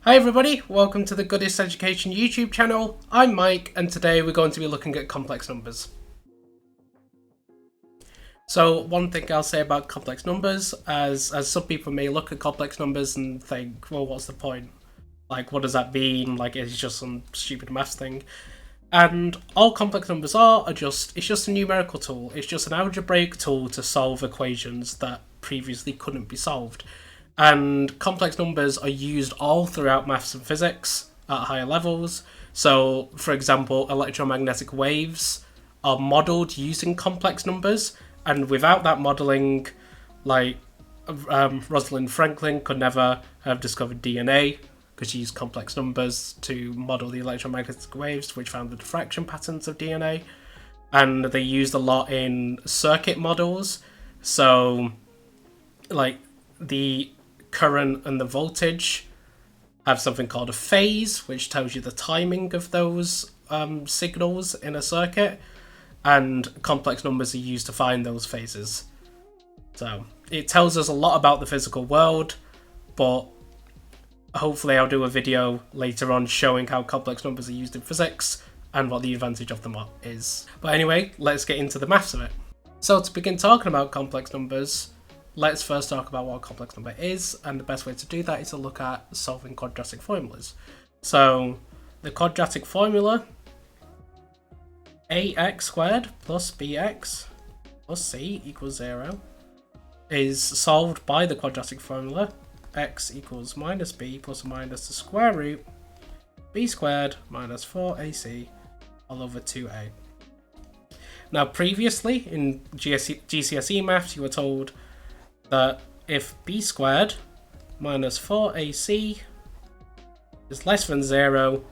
Hi everybody, welcome to the Goodest Education YouTube channel. I'm Mike and today we're going to be looking at complex numbers. So one thing I'll say about complex numbers, as some people may look at complex numbers and think, well, what's the point? Like, what does that mean? Like, it's just some stupid maths thing. And all complex numbers it's just a numerical tool. It's just an algebraic tool to solve equations that previously couldn't be solved. And complex numbers are used all throughout maths and physics at higher levels. So, for example, electromagnetic waves are modelled using complex numbers, and without that modelling, like Rosalind Franklin could never have discovered DNA because she used complex numbers to model the electromagnetic waves, which found the diffraction patterns of DNA. And they used a lot in circuit models. So, like, the current and the voltage have something called a phase, which tells you the timing of those signals in a circuit, and complex numbers are used to find those phases. So it tells us a lot about the physical world, but hopefully I'll do a video later on showing how complex numbers are used in physics and what the advantage of them is. But anyway, let's get into the maths of it. So to begin talking about complex numbers, let's first talk about what a complex number is, and the best way to do that is to look at solving quadratic formulas. So the quadratic formula, ax squared plus bx plus c equals 0, is solved by the quadratic formula x equals minus b plus or minus the square root b squared minus 4ac all over 2a. Now previously in GCSE maths you were told that if b squared minus 4ac is less than 0,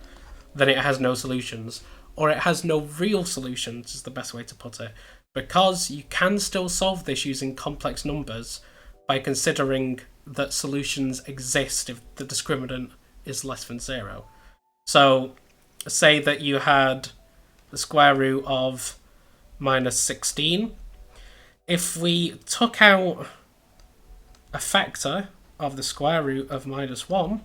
then it has no solutions, or it has no real solutions is the best way to put it, because you can still solve this using complex numbers by considering that solutions exist if the discriminant is less than 0. So say that you had the square root of minus 16. If we took out a factor of the square root of minus 1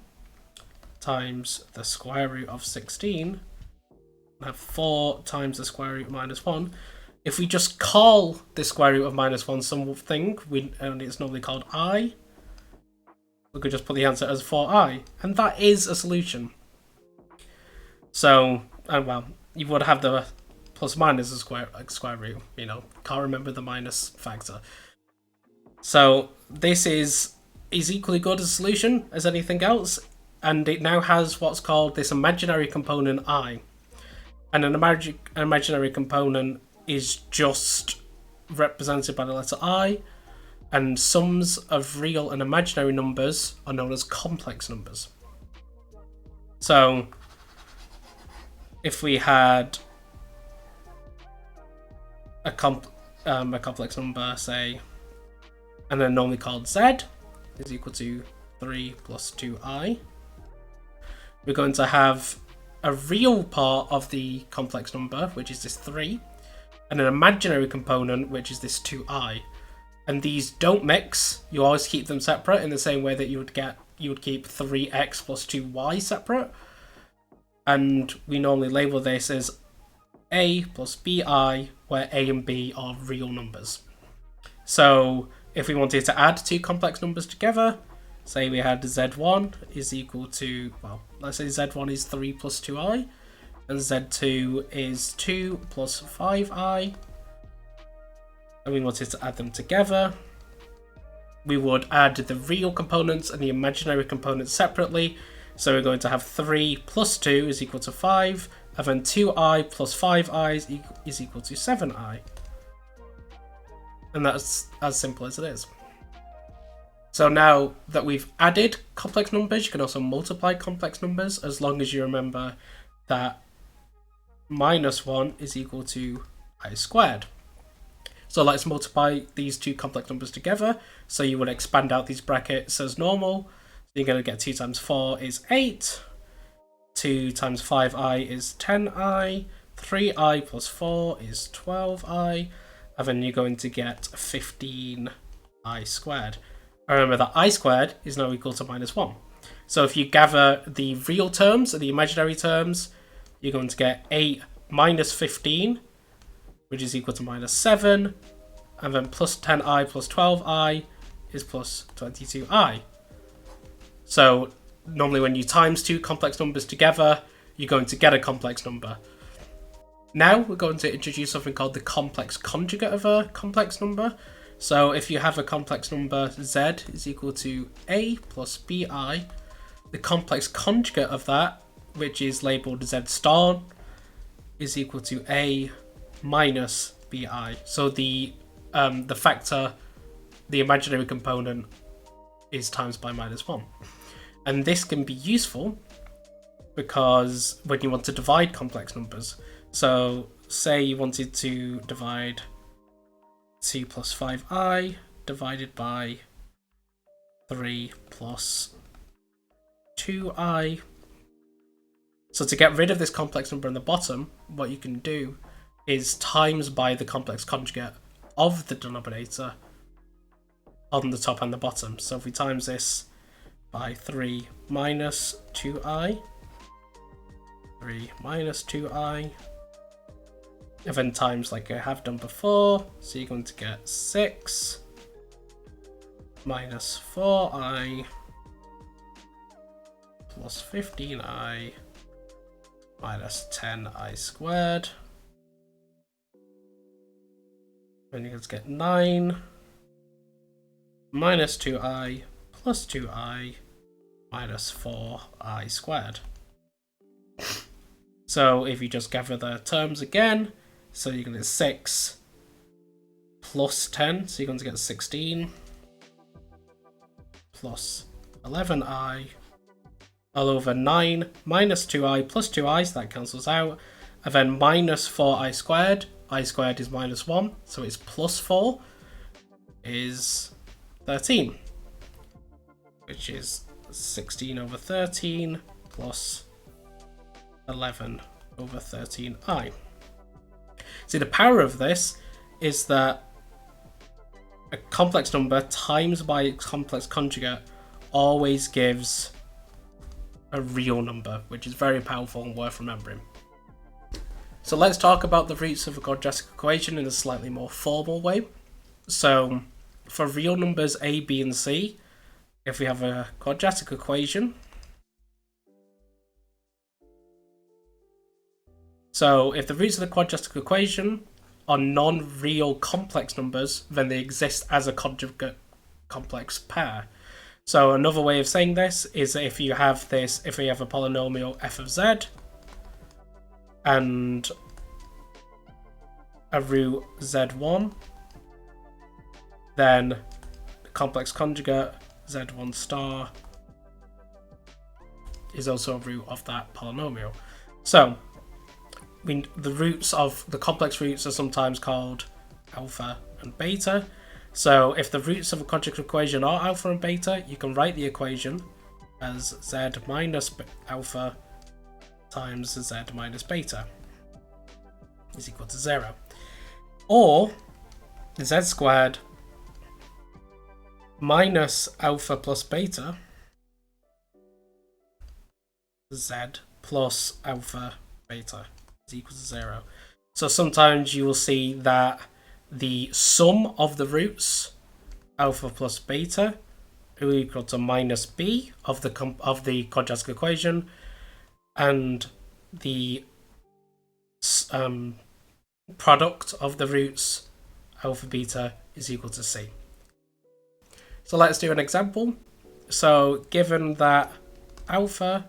times the square root of 16, and have 4 times the square root of minus 1. If we just call the square root of minus 1 something, and it's normally called I, we could just put the answer as 4i, and that is a solution. So, well, you would have the plus minus a square root, can't remember the minus factor. So this is equally good as a solution as anything else, and it now has what's called this imaginary component I. And an imaginary component is just represented by the letter I, and sums of real and imaginary numbers are known as complex numbers. So if we had a complex number, say, and then normally called z, is equal to 3 plus 2i, we're going to have a real part of the complex number, which is this 3, and an imaginary component, which is this 2i. And these don't mix. You always keep them separate in the same way that you would keep 3x plus 2y separate. And we normally label this as a plus bi, where a and b are real numbers. So if we wanted to add two complex numbers together, say we had z1 is equal to, well, let's say z1 is 3 plus 2i, and z2 is 2 plus 5i, and we wanted to add them together, we would add the real components and the imaginary components separately. So we're going to have 3 plus 2 is equal to 5, and then 2i plus 5i is equal to 7i. And that's as simple as it is. So now that we've added complex numbers, you can also multiply complex numbers, as long as you remember that minus 1 is equal to I squared. So let's multiply these two complex numbers together. So you would expand out these brackets as normal. So you're going to get 2 times 4 is 8, 2 times 5i is 10i, 3i plus 4 is 12i, and then you're going to get 15i squared. Remember that I squared is now equal to minus 1. So if you gather the real terms and the imaginary terms, you're going to get 8 minus 15, which is equal to minus 7, and then plus 10i plus 12i is plus 22i. So normally when you times two complex numbers together, you're going to get a complex number. Now we're going to introduce something called the complex conjugate of a complex number. So if you have a complex number z is equal to a plus bi, the complex conjugate of that, which is labelled z star, is equal to a minus bi. So the factor, the imaginary component, is times by minus 1. And this can be useful because when you want to divide complex numbers, so say you wanted to divide 2 plus 5i divided by 3 plus 2i. So to get rid of this complex number in the bottom, what you can do is times by the complex conjugate of the denominator on the top and the bottom. So if we times this by 3 minus 2i, 3 minus 2i, and then times like I have done before, so you're going to get 6 minus 4i plus 15i minus 10i squared. Then you're going to get 9 minus 2i plus 2i minus 4i squared. So if you just gather the terms again, so you're going to get 6 plus 10, so you're going to get 16 plus 11i all over 9 minus 2i plus 2i, so that cancels out, and then minus 4i squared. I squared is minus 1, so it's plus 4 is 13, which is 16 over 13 plus 11 over 13i. See, the power of this is that a complex number times by its complex conjugate always gives a real number, which is very powerful and worth remembering. So let's talk about the roots of a quadratic equation in a slightly more formal way. So for real numbers a, b, and c, if we have a quadratic equation, so if the roots of the quadratic equation are non-real complex numbers, then they exist as a conjugate complex pair. So another way of saying this is that if you have a polynomial f of z and a root z1, then the complex conjugate z1 star is also a root of that polynomial. So the roots of the complex roots are sometimes called alpha and beta. So if the roots of a quadratic equation are alpha and beta, you can write the equation as z minus alpha times z minus beta is equal to 0. Or z squared minus alpha plus beta, z plus alpha beta is equal to 0. So sometimes you will see that the sum of the roots alpha plus beta are equal to minus b of the quadratic equation, and the product of the roots alpha beta is equal to c. So let's do an example. So given that alpha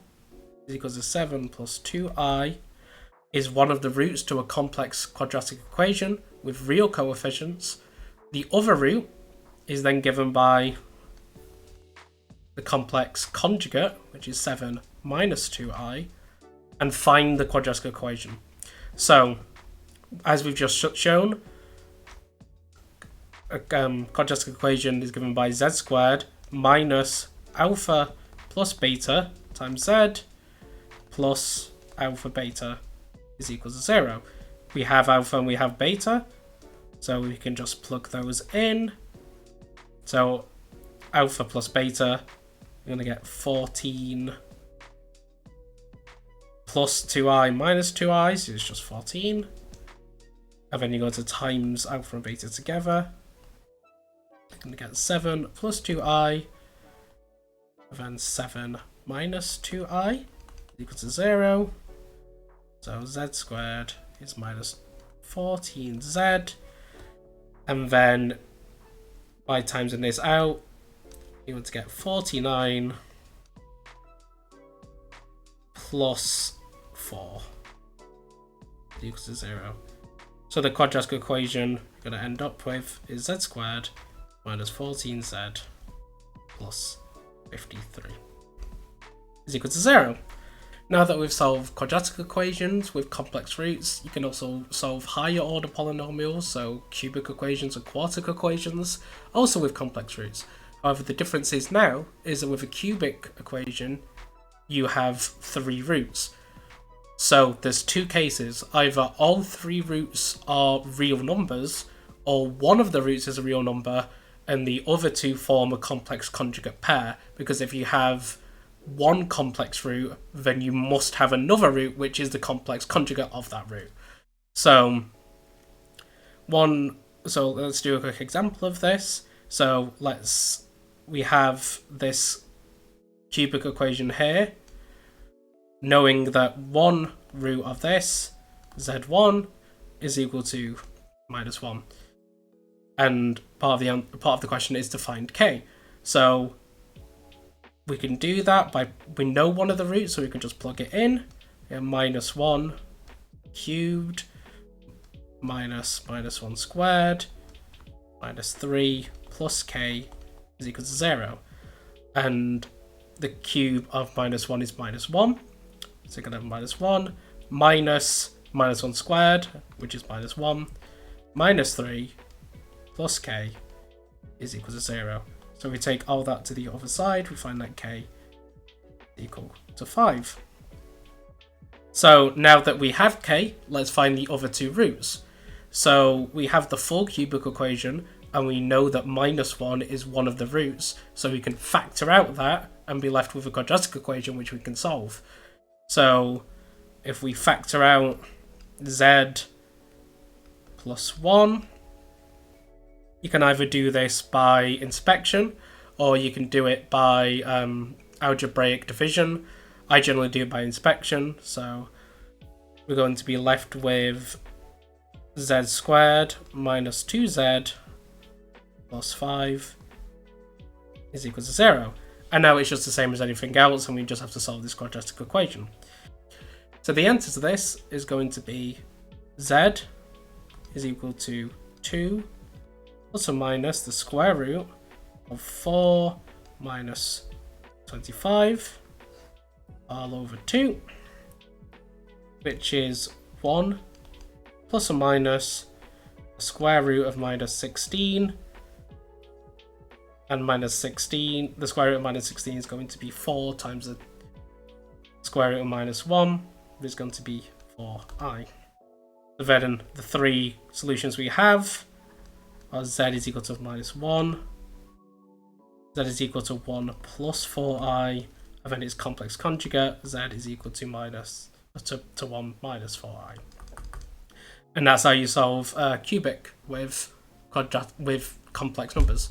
is equal to 7 plus 2i is one of the roots to a complex quadratic equation with real coefficients, the other root is then given by the complex conjugate, which is 7 minus 2i, and find the quadratic equation. So, as we've just shown, a quadratic equation is given by z squared minus alpha plus beta times z plus alpha beta is equal to 0. We have alpha and we have beta, so we can just plug those in. So alpha plus beta We're going to get 14 plus 2i minus 2i, so it's just 14. And then you go to times alpha and beta together. You're going to get 7 plus 2i, and then 7 minus 2i equals to 0. So z squared is minus 14z. And then by timesing this out, you want to get 49 plus 4 equals to 0. So the quadratic equation you're going to end up with is z squared minus 14z plus 53 is equal to 0. Now that we've solved quadratic equations with complex roots, you can also solve higher order polynomials, so cubic equations and quartic equations, also with complex roots. However, the difference is now is that with a cubic equation, you have 3 roots. So there's 2 cases. Either all 3 roots are real numbers, or one of the roots is a real number, and the other 2 form a complex conjugate pair, because if you have one complex root, then you must have another root which is the complex conjugate of that root. So let's do a quick example of this. So we have this cubic equation here, knowing that one root of this, z1, is equal to minus 1. And part of the question is to find k. So we can do that by, we know one of the roots, so we can just plug it in. Minus 1 cubed minus 1 squared minus 3 plus k is equal to 0. And the cube of minus 1 is minus 1. So you're going to have minus 1 minus 1 squared, which is minus 1, minus 3 plus k is equal to 0. So we take all that to the other side, we find that k is equal to 5. So now that we have k, let's find the other 2 roots. So we have the full cubic equation, and we know that minus 1 is one of the roots, so we can factor out that and be left with a quadratic equation which we can solve. So if we factor out z plus 1, you can either do this by inspection, or you can do it by algebraic division. I generally do it by inspection, so we're going to be left with z squared minus 2z plus 5 is equal to 0. And now it's just the same as anything else, and we just have to solve this quadratic equation. So the answer to this is going to be z is equal to 2 plus or minus the square root of 4 minus 25 all over 2, which is 1 plus or minus the square root of minus 16, and minus 16, the square root of minus 16 is going to be 4 times the square root of minus 1, which is going to be 4i. So then the 3 solutions we have are z is equal to minus 1, z is equal to 1 plus 4i, and then its complex conjugate, z is equal to 1 minus 4i. And that's how you solve cubic with complex numbers.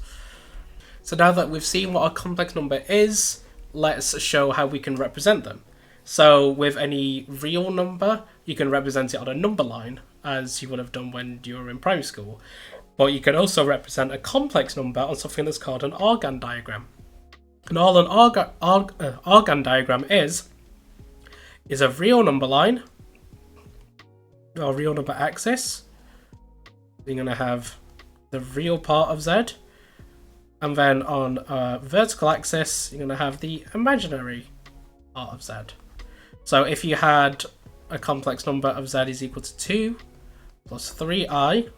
So now that we've seen what a complex number is, let's show how we can represent them. So with any real number, you can represent it on a number line, as you would have done when you were in primary school. But you can also represent a complex number on something that's called an Argand diagram. And all an Argand diagram is a real number line, or real number axis. You're going to have the real part of z, and then on a vertical axis, you're going to have the imaginary part of z. So if you had a complex number of z is equal to 2 plus 3i,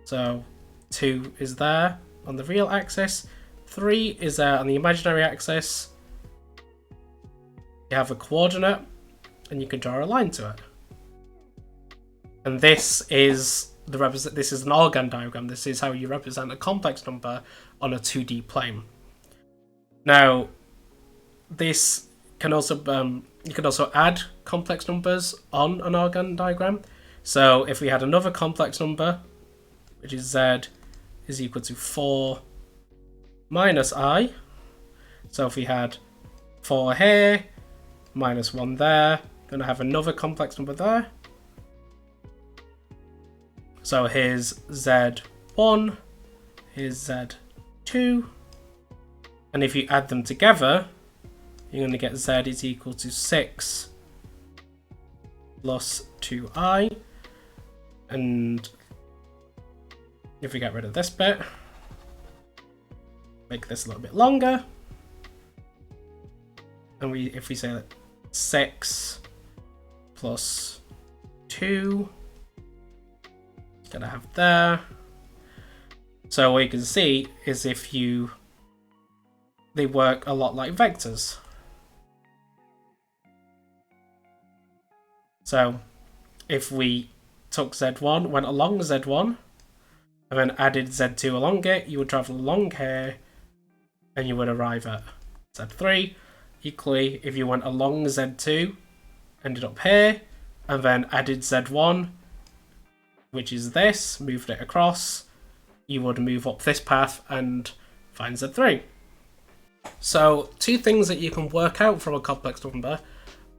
so 2 is there on the real axis, 3 is there on the imaginary axis. You have a coordinate, and you can draw a line to it. And this is an Argand diagram. This is how you represent a complex number on a 2D plane. Now, this can also you can also add complex numbers on an Argand diagram. So if we had another complex number, which is z is equal to 4 minus I, so if we had 4 here, minus 1 there, then I have another complex number there. So here's z1, here's z2, and if you add them together, you're going to get z is equal to 6 plus 2I, and if we get rid of this bit, make this a little bit longer, and if we say that 6 plus 2, gonna have there. So what you can see is they work a lot like vectors. So if we took z1, went along z1, and then added z2 along it, you would travel along here, and you would arrive at z3. Equally, if you went along z2, ended up here, and then added z1, which is this, moved it across, you would move up this path and find z3. So two things that you can work out from a complex number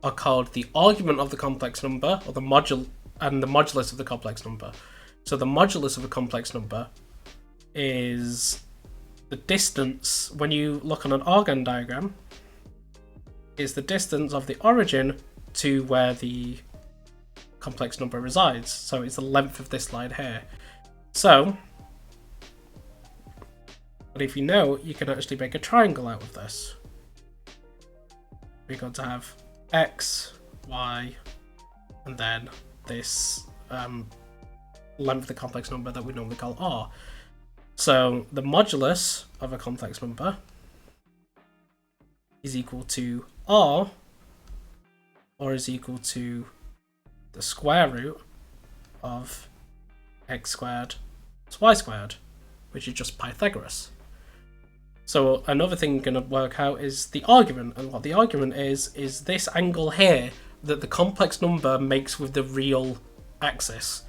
are called the argument of the complex number, or the modulus of the complex number. So the modulus of a complex number is the distance, when you look on an Argand diagram, is the distance of the origin to where the complex number resides. So it's the length of this line here. So, but if you know, you can actually make a triangle out of this. We're going to have x, y, and then this length of the complex number that we normally call r. So the modulus of a complex number is equal to r, or is equal to the square root of x squared plus y squared, which is just Pythagoras. So another thing you're going to work out is the argument, and what the argument is this angle here that the complex number makes with the real axis.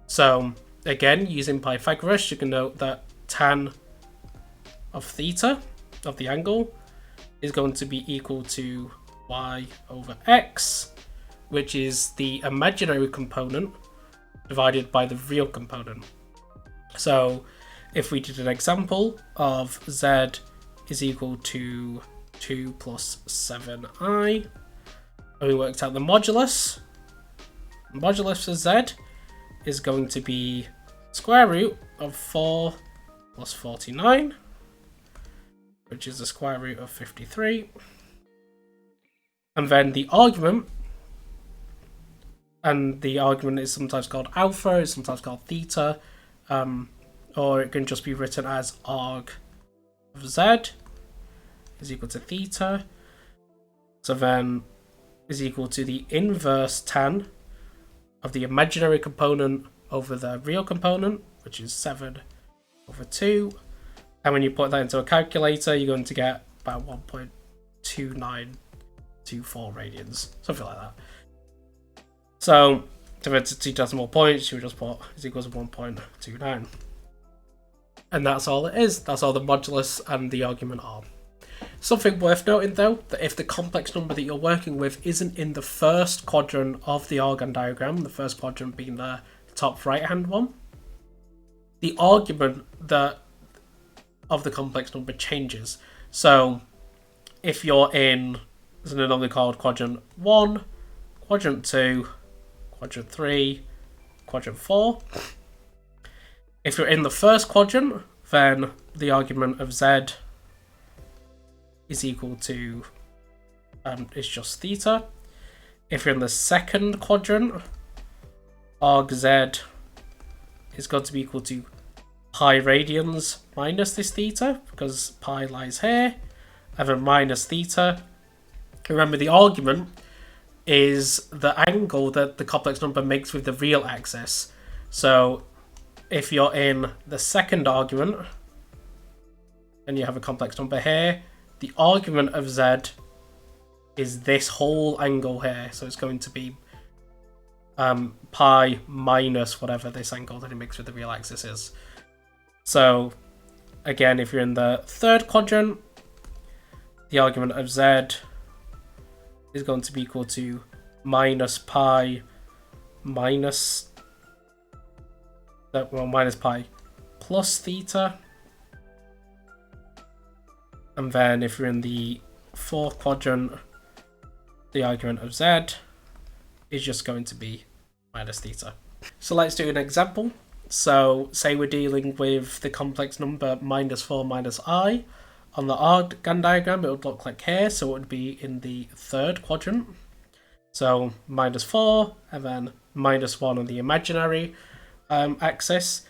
So again, using Pythagoras, you can note that tan of theta, of the angle, is going to be equal to y over x, which is the imaginary component divided by the real component. So if we did an example of z is equal to 2 plus 7i, and we worked out the modulus for z is going to be square root of 4 plus 49, which is the square root of 53. And then the argument, and the argument is sometimes called alpha, it's sometimes called theta, or it can just be written as arg of z is equal to theta. So then is equal to the inverse tan of the imaginary component over the real component, which is 7 over 2. And when you put that into a calculator, you're going to get about 1.2924 radians, something like that. So to convert to 2 decimal points, you would just put is equals to 1.29. And that's all it is. That's all the modulus and the argument are. Something worth noting though, that if the complex number that you're working with isn't in the first quadrant of the Argand diagram, the first quadrant being the top right hand one, the argument of the complex number changes. So if you're in, it's normally called quadrant 1, quadrant 2, quadrant 3, quadrant 4. If you're in the first quadrant, then the argument of z is equal to, is just theta. If you're in the second quadrant, arg z is going to be equal to pi radians minus this theta, because pi lies here, and then minus theta. Remember, the argument is the angle that the complex number makes with the real axis. So if you're in the second argument and you have a complex number here, the argument of z is this whole angle here. So it's going to be pi minus whatever this angle that it makes with the real axis is. So again, if you're in the third quadrant, the argument of z is going to be equal to minus pi minus pi plus theta. And then if you're in the fourth quadrant, the argument of z is just going to be minus theta. So let's do an example. So say we're dealing with the complex number -4 minus I. On the Argand diagram, it would look like here, so it would be in the third quadrant. So -4 and then -1 on the imaginary axis.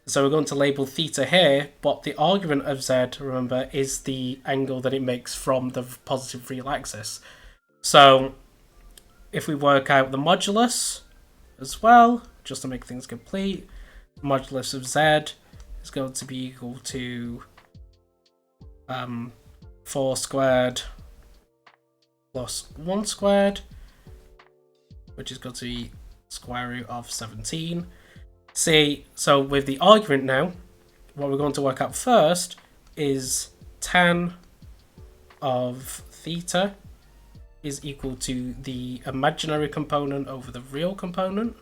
So we're going to label theta here, but the argument of z, remember, is the angle that it makes from the positive real axis. So if we work out the modulus as well, just to make things complete, modulus of z is going to be equal to 4 squared plus 1 squared, which is going to be square root of 17. See, so with the argument now, what we're going to work out first is tan of theta is equal to the imaginary component over the real component,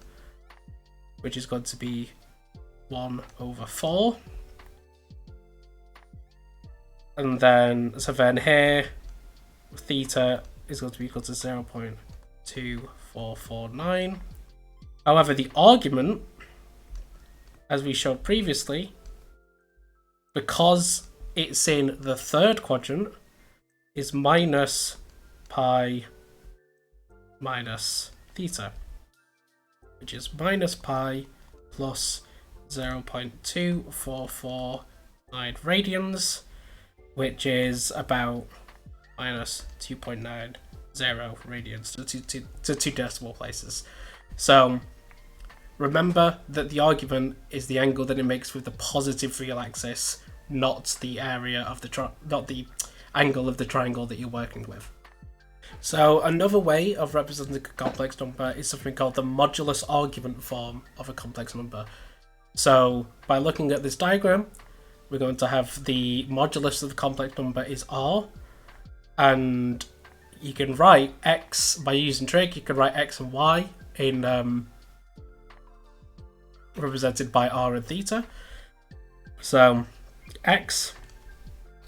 which is going to be 1/4. And then, so then here, theta is going to be equal to 0.2449. However, the argument, as we showed previously, because it's in the third quadrant, is minus pi minus theta, which is minus pi plus 0.2449 radians, which is about minus 2.90 radians to two decimal places. So remember that the argument is the angle that it makes with the positive real axis, not the area of the not the angle of the triangle that you're working with. So another way of representing a complex number is something called the modulus argument form of a complex number. So by looking at this diagram, we're going to have the modulus of the complex number is r, and you can write x by using trig. You can write x and y in represented by r and theta. So x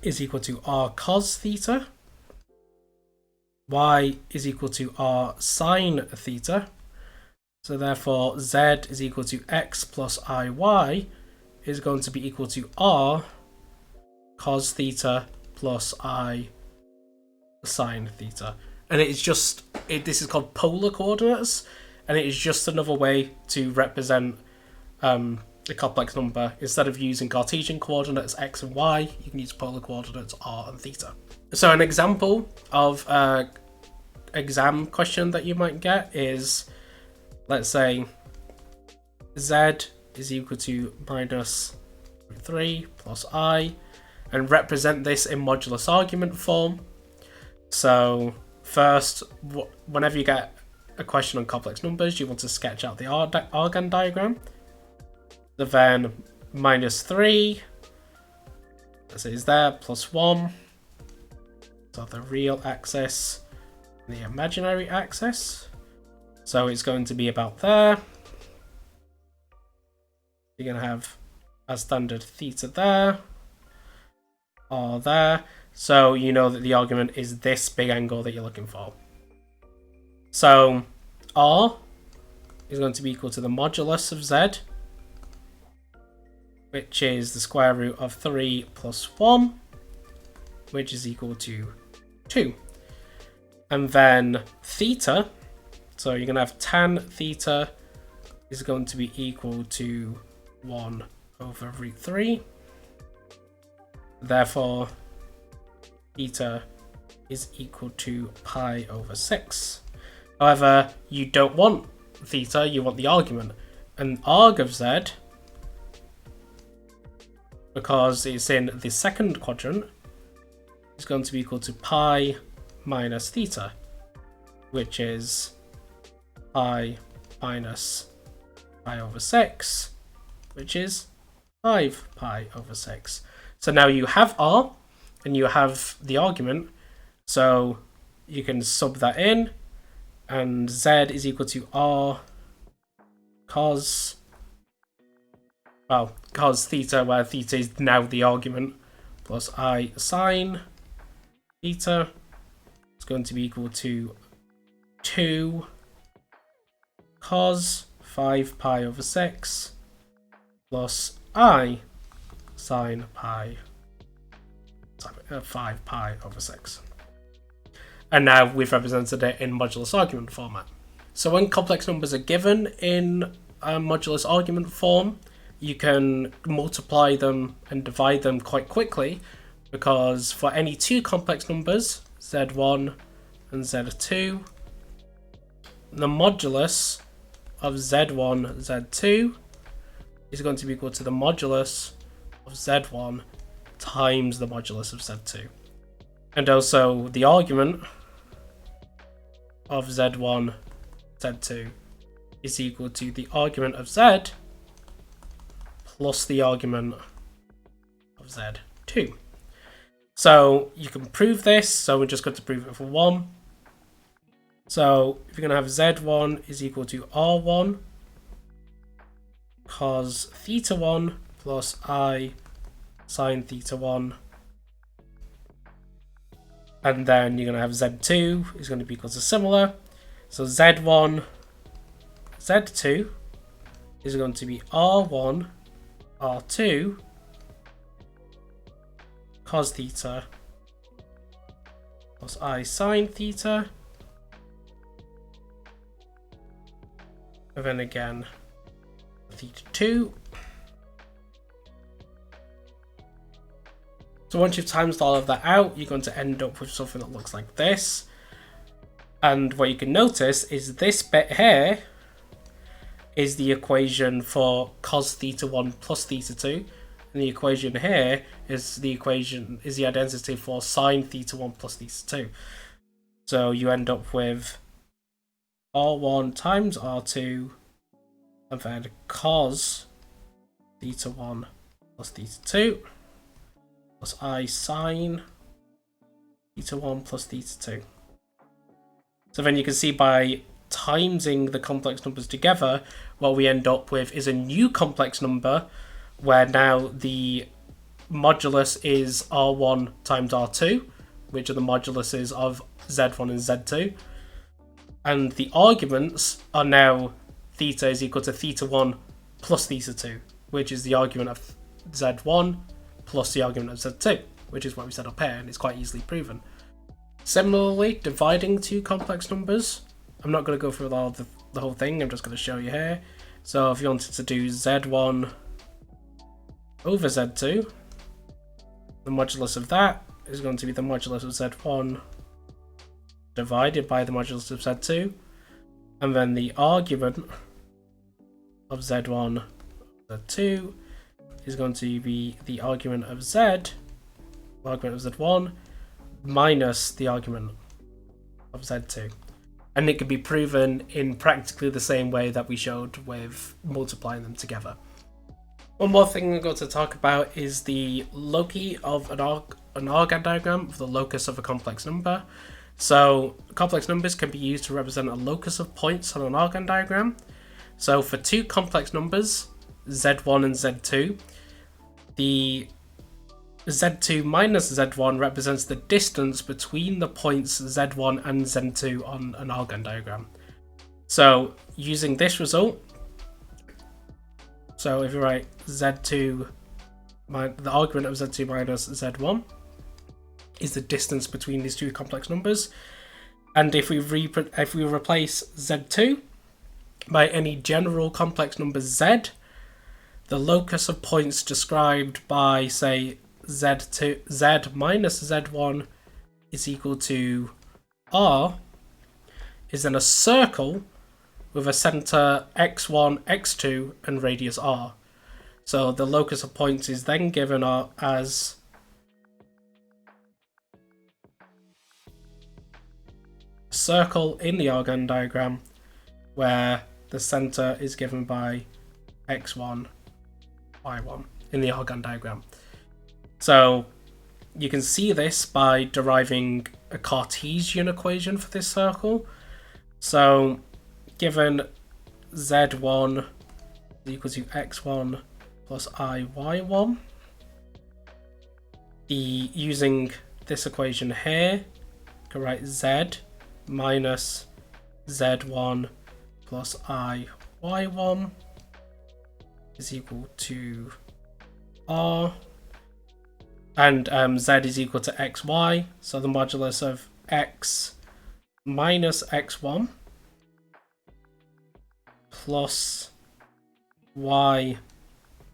is equal to r cos theta, y is equal to r sine theta. So therefore z is equal to x plus iy is going to be equal to r cos theta plus I sine theta. And it is just, this is called polar coordinates, and it is just another way to represent a complex number. Instead of using Cartesian coordinates x and y, you can use polar coordinates r and theta. So an example of an exam question that you might get is, let's say z is equal to minus 3 plus I, and represent this in modulus argument form. So first, whenever you get a question on complex numbers, you want to sketch out the Argand diagram. So then minus 3, as it is there, plus 1, so the real axis and the imaginary axis. So it's going to be about there. You're going to have a standard theta there, r there. So you know that the argument is this big angle that you're looking for. So r is going to be equal to the modulus of z, which is the square root of 3 plus 1, which is equal to 2. And then theta, so you're going to have tan theta is going to be equal to 1 over root 3. Therefore, theta is equal to pi over 6. However, you don't want theta, you want the argument. And arg of z, because it's in the second quadrant, is going to be equal to pi minus theta, which is pi minus pi over 6, which is 5 pi over 6. So now you have r, and you have the argument, so you can sub that in, and z is equal to r cos theta, where theta is now the argument, plus I sine theta is going to be equal to 2 cos 5 pi over 6 plus I sine 5 pi over 6. And now we've represented it in modulus argument format. So when complex numbers are given in modulus argument form, you can multiply them and divide them quite quickly, because for any two complex numbers, z1 and z2, the modulus of z1, z2 is going to be equal to the modulus of z1 times the modulus of z2. And also the argument of z1, z2 is equal to the argument of z plus the argument of z2. So you can prove this, so we're just going to prove it for 1. So if you're going to have z1 is equal to r1 cos theta 1 plus I sine theta 1, and then you're going to have z2 is going to be equal to similar. So z1, z2 is going to be r1, r2 cos theta plus I sine theta, and then again theta 2. So once you've times all of that out, you're going to end up with something that looks like this. And what you can notice is this bit here is the equation for cos theta 1 plus theta 2. And the equation here is the identity for sine theta 1 plus theta 2. So you end up with r1 times r2, and then cos theta 1 plus theta 2 plus I sine theta 1 plus theta 2. So then you can see by timesing the complex numbers together, what we end up with is a new complex number where now the modulus is r1 times r2, which are the moduluses of z1 and z2. And the arguments are now theta is equal to theta 1 plus theta 2, which is the argument of z1 plus the argument of z2, which is what we set up here, and it's quite easily proven. Similarly, dividing two complex numbers, I'm not going to go through the whole thing, I'm just going to show you here. So if you wanted to do z1 over z2, the modulus of that is going to be the modulus of z1 divided by the modulus of z2, and then the argument of z1 over z2 is going to be the argument of z1 minus the argument of z2. And it can be proven in practically the same way that we showed with multiplying them together. One more thing I'm going to talk about is the loci of an Argand diagram of the locus of a complex number. So complex numbers can be used to represent a locus of points on an Argand diagram. So for two complex numbers, z1 and z2, the z2 minus z1 represents the distance between the points z1 and z2 on an Argand diagram. So using this result, so if you write z2, the argument of z2 minus z1 is the distance between these two complex numbers, and if we replace z2 by any general complex number z, the locus of points described by, say, z minus z1 is equal to r is then a circle with a center x1, x2, and radius r. So the locus of points is then given as circle in the Argand diagram where the center is given by x1, y1 in the Argand diagram. So you can see this by deriving a Cartesian equation for this circle. So given z1 is equal to x1 plus y1, using this equation here, you can write z minus z1 plus y1 is equal to r, and z is equal to xy, so the modulus of x minus x1 plus y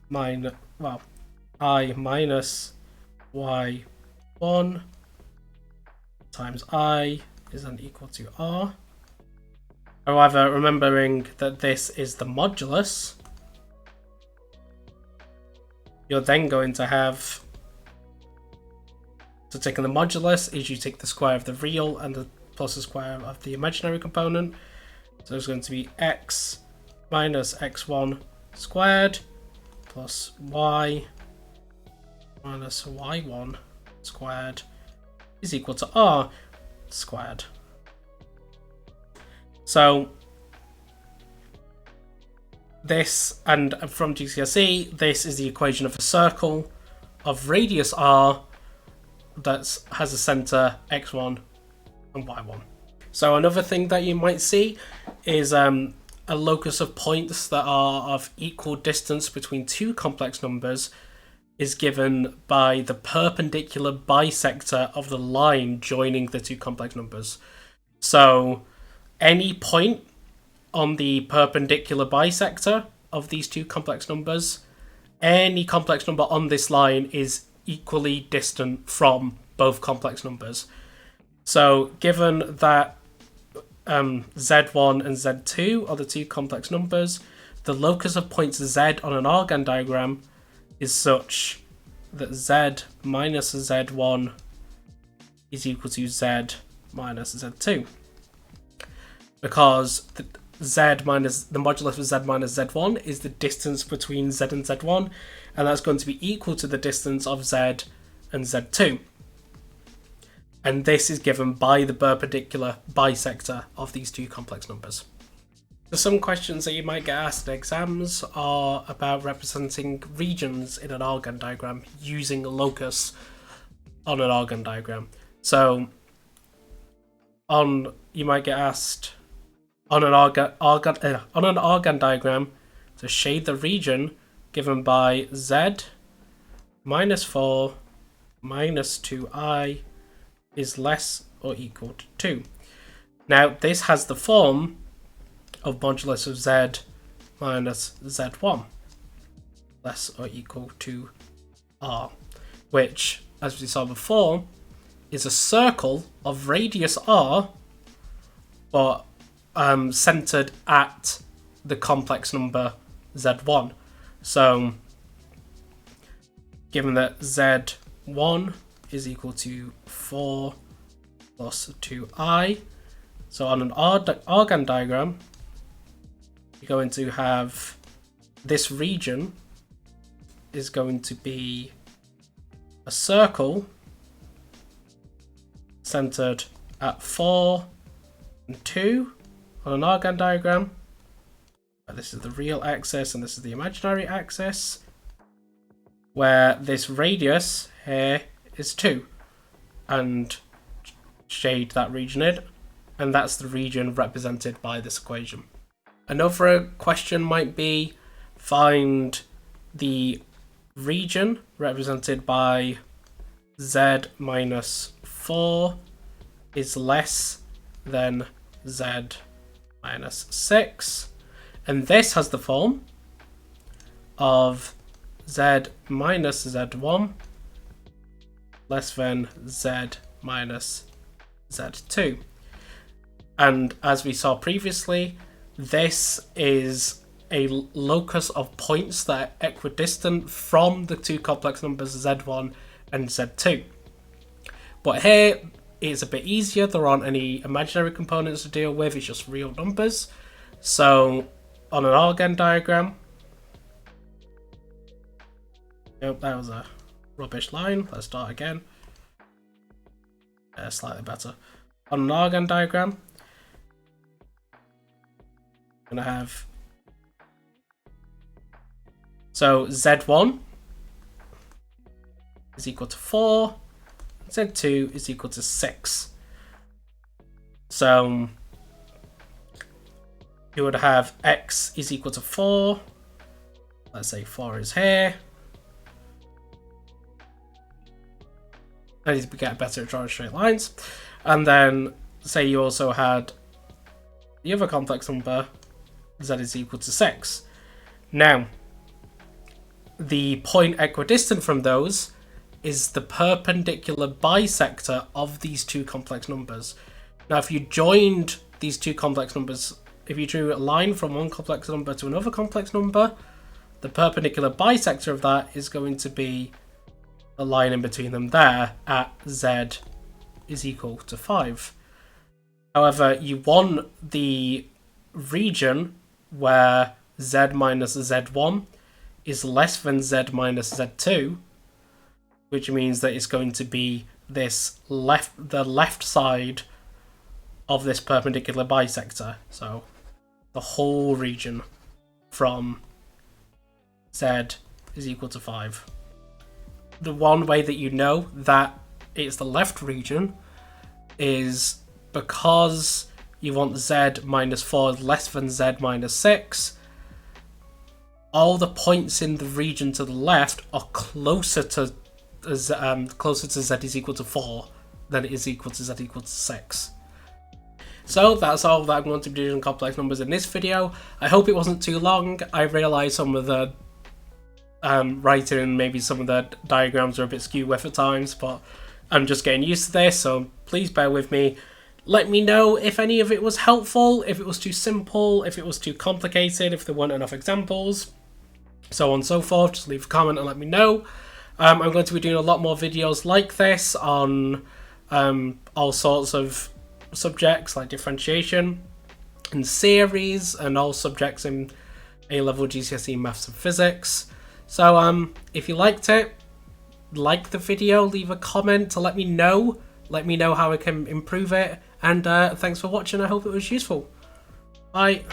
minus, well, I minus y1 times I is then equal to r. However, remembering that this is the modulus, you're then going to have, so taking the modulus is you take the square of the real and the plus the square of the imaginary component. So it's going to be x minus x1 squared plus y minus y1 squared is equal to r squared. So this, and from GCSE, this is the equation of a circle of radius r that has a center x1 and y1. So another thing that you might see is a locus of points that are of equal distance between two complex numbers is given by the perpendicular bisector of the line joining the two complex numbers. So any point on the perpendicular bisector of these two complex numbers, any complex number on this line is equally distant from both complex numbers. So given that z1 and z2 are the two complex numbers, the locus of points z on an Argand diagram is such that z minus z1 is equal to z minus z2, because the modulus of z minus z1 is the distance between z and z1, and that's going to be equal to the distance of z and z2. And this is given by the perpendicular bisector of these two complex numbers. So some questions that you might get asked in exams are about representing regions in an Argand diagram using a locus on an Argand diagram. So you might get asked on an Argand diagram to shade the region given by z minus 4 minus 2i is less or equal to 2. Now this has the form of modulus of z minus z1 less or equal to r, which, as we saw before, is a circle of radius r, but centered at the complex number z1. So given that z1 is equal to 4 plus 2i, so on an Argand diagram, you're going to have this region is going to be a circle centered at 4 and 2 on an Argand diagram. This is the real axis and this is the imaginary axis, where this radius here is 2, and shade that region in, and that's the region represented by this equation. Another question might be, find the region represented by z minus 4 is less than z minus 6, and this has the form of z minus z1 less than z minus z2. And as we saw previously, this is a locus of points that are equidistant from the two complex numbers z1 and z2. But here, it's a bit easier. There aren't any imaginary components to deal with, it's just real numbers. So on an Argand diagram, nope, that was a rubbish line. Let's start again. Yeah, slightly better. On an Argand diagram, I'm gonna have, so Z1 is equal to 4, Z2 is equal to 6. So you would have X is equal to 4. Let's say 4 is here. I need to get better at drawing straight lines. And then say you also had the other complex number, Z is equal to 6. Now, the point equidistant from those is the perpendicular bisector of these two complex numbers. Now, if you joined these two complex numbers, if you drew a line from one complex number to another complex number, the perpendicular bisector of that is going to be the line in between them there at Z is equal to 5. However, you want the region where Z minus Z1 is less than Z minus Z2, which means that it's going to be this the left side of this perpendicular bisector. So the whole region from Z is equal to 5. The one way that you know that it's the left region is because you want Z minus 4 less than Z minus 6. All the points in the region to the left are closer to Z is equal to 4 than it is equal to Z equal to 6. So that's all that I'm going to be doing on complex numbers in this video. I hope it wasn't too long. I realise some of the writing and maybe some of the diagrams are a bit skew with at times, but I'm just getting used to this, so please bear with me. Let me know if any of it was helpful, if it was too simple, if it was too complicated, if there weren't enough examples, so on and so forth. Just leave a comment and let me know. I'm going to be doing a lot more videos like this on all sorts of subjects like differentiation and series and all subjects in A-level GCSE maths and physics. So if you liked it, like the video, leave a comment to let me know how I can improve it, and thanks for watching. I hope it was useful. Bye.